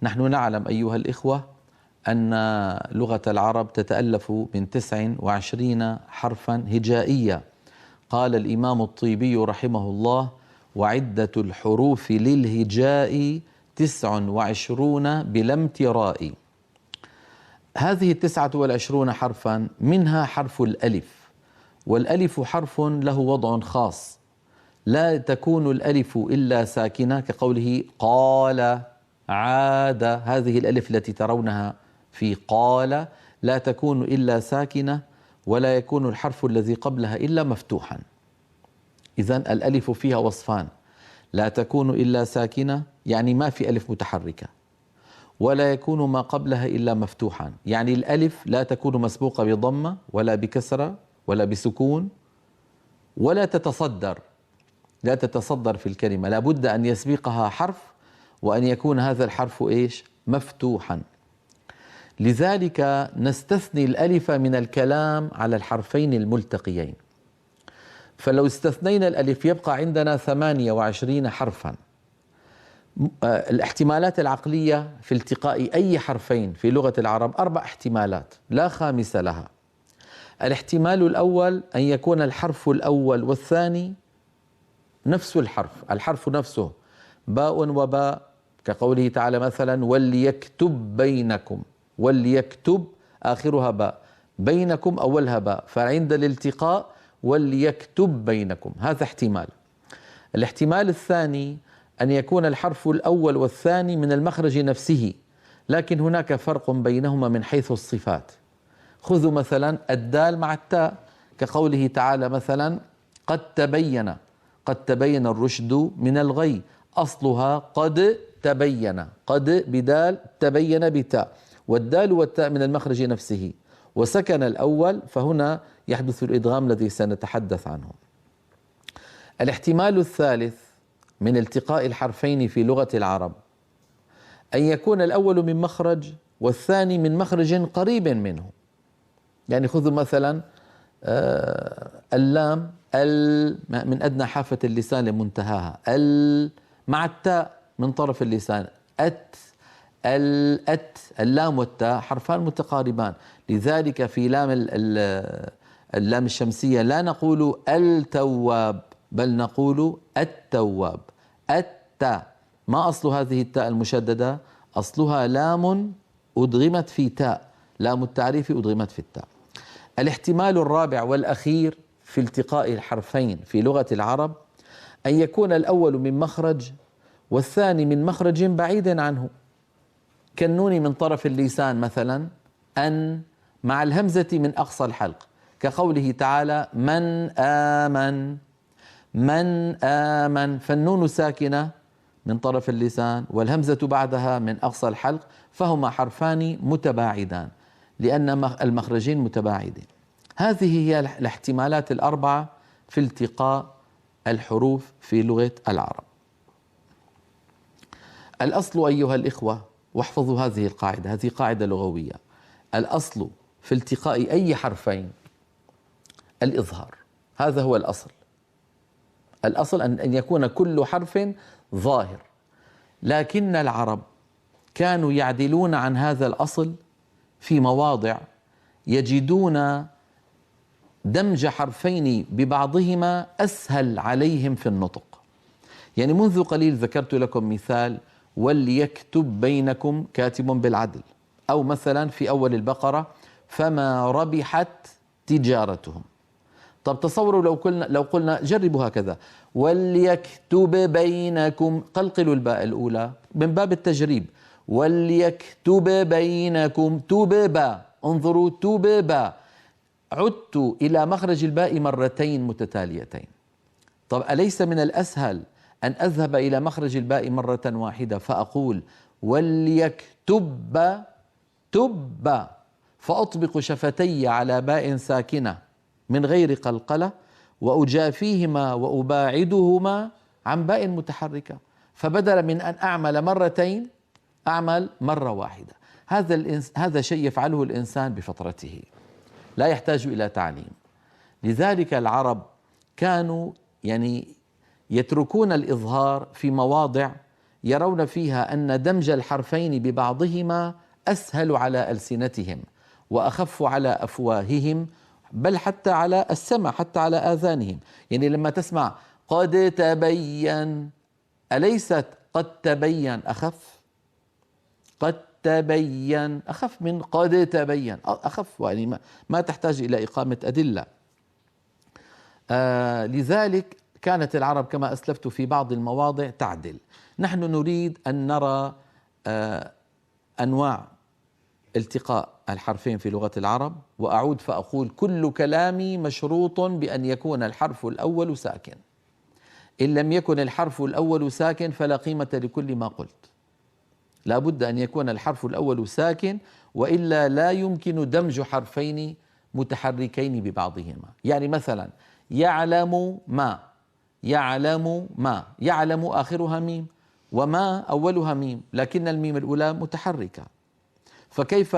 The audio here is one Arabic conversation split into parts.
نحن نعلم أيها الإخوة أن لغة العرب تتألف من 29 حرفا هجائية. قال الإمام الطيبي رحمه الله: وعدة الحروف للهجاء 29 بلا امتراء. هذه 29 حرفا منها حرف الألف، والألف حرف له وضع خاص، لا تكون الألف إلا ساكنة، كقوله قال، عاد. هذه الألف التي ترونها في قال لا تكون إلا ساكنة، ولا يكون الحرف الذي قبلها إلا مفتوحا. إذن الألف فيها وصفان: لا تكون إلا ساكنة، يعني ما في ألف متحركة، ولا يكون ما قبلها إلا مفتوحا، يعني الألف لا تكون مسبوقة بضمة ولا بكسرة ولا بسكون، ولا تتصدر، لا تتصدر في الكلمة، لا بد أن يسبقها حرف، وأن يكون هذا الحرف إيش؟ مفتوحا. لذلك نستثني الألف من الكلام على الحرفين الملتقيين. فلو استثنينا الألف يبقى عندنا 28 حرفا. الاحتمالات العقلية في التقاء أي حرفين في لغة العرب 4 احتمالات لا خامس لها. الاحتمال الأول أن يكون الحرف الأول والثاني نفس الحرف نفسه، باء وباء، كقوله تعالى مثلا: وليكتب بينكم. وليكتب آخرها باء، بينكم أولها باء، فعند الالتقاء وليكتب بينكم. هذا احتمال. الاحتمال الثاني أن يكون الحرف الأول والثاني من المخرج نفسه، لكن هناك فرق بينهما من حيث الصفات. خذوا مثلا الدال مع التاء، كقوله تعالى مثلا: قد تبين. قد تبين الرشد من الغي، أصلها قد تبين، قد بدال، تبين بتاء، والدال والتاء من المخرج نفسه، وسكن الأول، فهنا يحدث الإدغام الذي سنتحدث عنه. الاحتمال الثالث من التقاء الحرفين في لغة العرب أن يكون الأول من مخرج والثاني من مخرج قريب منه. يعني خذوا مثلا اللام، من أدنى حافة اللسان لمنتهاها، مع التاء من طرف اللسان، اللام والتاء حرفان متقاربان. لذلك في اللام الشمسية لا نقول التواب، بل نقول التواب. التاء، ما أصل هذه التاء المشددة؟ أصلها لام أدغمت في تاء، لام التعريف أدغمت في التاء. الاحتمال الرابع والأخير في التقاء الحرفين في لغة العرب أن يكون الأول من مخرج والثاني من مخرج بعيد عنه، كالنون من طرف اللسان مثلا، أن، مع الهمزة من أقصى الحلق، كقوله تعالى: من آمن. من آمن، فالنون ساكنة من طرف اللسان والهمزة بعدها من أقصى الحلق، فهما حرفان متباعدان لأن المخرجين متباعدين. هذه هي الاحتمالات ال4 في التقاء الحروف في لغة العرب. الأصل أيها الإخوة، واحفظوا هذه القاعدة، هذه قاعدة لغوية: الأصل في التقاء أي حرفين الإظهار، هذا هو الأصل. الأصل أن يكون كل حرف ظاهر، لكن العرب كانوا يعدلون عن هذا الأصل في مواضع، يجدون دمج حرفين ببعضهما أسهل عليهم في النطق. يعني منذ قليل ذكرت لكم مثال: وليكتب بينكم كاتب بالعدل، أو مثلا في أول البقرة: فما ربحت تجارتهم. طب تصوروا لو قلنا جربوا هكذا: وليكتب بينكم، قلقلوا الباء الأولى من باب التجريب، وليكتب بينكم تببا، انظروا تببا، عدت إلى مخرج الباء مرتين متتاليتين. طب أليس من الأسهل أن أذهب إلى مخرج الباء مرة واحدة فأقول وليكتب تب، فأطبق شفتي على باء ساكنة من غير قلقلة، وأجافيهما وأباعدهما عن باء متحركة، فبدل من أن أعمل مرتين أعمل مرة واحدة. هذا شيء يفعله الإنسان بفطرته، لا يحتاج إلى تعليم. لذلك العرب كانوا يعني يتركون الإظهار في مواضع يرون فيها أن دمج الحرفين ببعضهما أسهل على ألسنتهم وأخف على أفواههم، بل حتى على السمع، حتى على آذانهم. يعني لما تسمع قد تبين، أليست قد تبين أخف؟ قد تبين أخف من قد تبين، أخف، يعني ما تحتاج إلى إقامة أدلة. لذلك كانت العرب كما أسلفت في بعض المواضع تعدل. نحن نريد أن نرى أنواع التقاء الحرفين في لغة العرب، وأعود فأقول كل كلامي مشروط بأن يكون الحرف الأول ساكن. إن لم يكن الحرف الأول ساكن فلا قيمة لكل ما قلت. لا بد أن يكون الحرف الأول ساكن، وإلا لا يمكن دمج حرفين متحركين ببعضهما. يعني مثلا يعلم ما، يعلم ما، يعلم آخرها ميم وما أولها ميم، لكن الميم الأولى متحركة، فكيف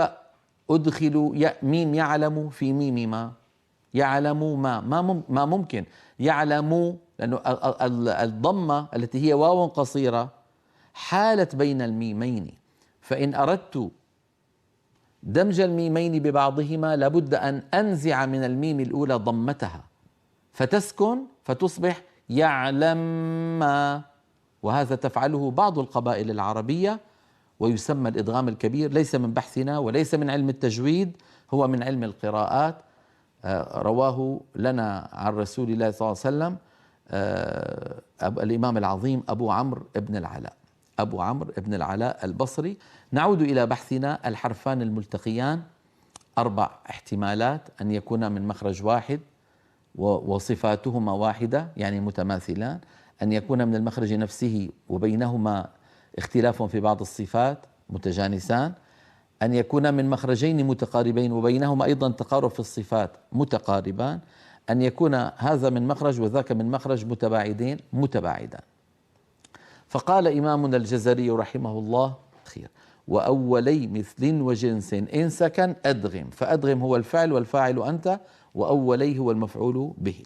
أدخل ميم يعلم في ميم ما؟ يعلم ما ممكن. يعلم لأنه الضمة التي هي واو قصيرة حالت بين الميمين، فإن أردت دمج الميمين ببعضهما لابد أن أنزع من الميم الأولى ضمتها فتسكن فتصبح يعلم ما، وهذا تفعله بعض القبائل العربية ويسمى الإدغام الكبير. ليس من بحثنا وليس من علم التجويد، هو من علم القراءات. رواه لنا عن رسول الله صلى الله عليه وسلم الإمام العظيم أبو عمرو بن العلاء، أبو عمرو بن العلاء البصري. نعود إلى بحثنا. الحرفان الملتقيان 4 احتمالات: أن يكونا من مخرج واحد وصفاتهما واحدة يعني متماثلان، أن يكون من المخرج نفسه وبينهما اختلاف في بعض الصفات متجانسان، أن يكون من مخرجين متقاربين وبينهما أيضا تقارب في الصفات متقاربان، أن يكون هذا من مخرج وذاك من مخرج متباعدين متباعدان. فقال إمامنا الجزري رحمه الله خير: وأولي مثل وجنس إن سكن أدغم. فأدغم هو الفعل والفاعل أنت، وأولي هو المفعول به.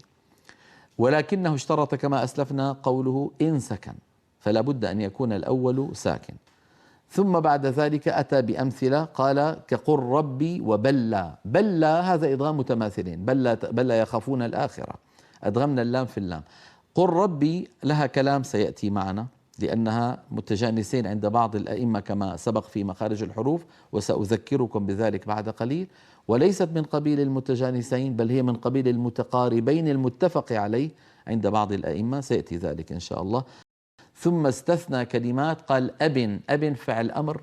ولكنه اشترط كما أسلفنا قوله إن سكن، فلا بد أن يكون الأول ساكن. ثم بعد ذلك أتى بأمثلة، قال كقل ربي وبلى. بلى هذا إدغام متماثلين، بلى يخافون الآخرة، أدغمنا اللام في اللام. قل ربي لها كلام سيأتي معنا لأنها متجانسين عند بعض الأئمة كما سبق في مخارج الحروف، وسأذكركم بذلك بعد قليل. وليست من قبيل المتجانسين، بل هي من قبيل المتقاربين المتفق عليه عند بعض الأئمة، سيأتي ذلك إن شاء الله. ثم استثنى كلمات، قال أبن. أبن فعل أمر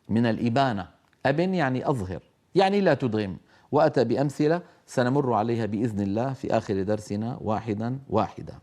من الإبانة، أبن يعني أظهر، يعني لا تدغم. وأتى بأمثلة سنمر عليها بإذن الله في آخر درسنا واحدا واحدا.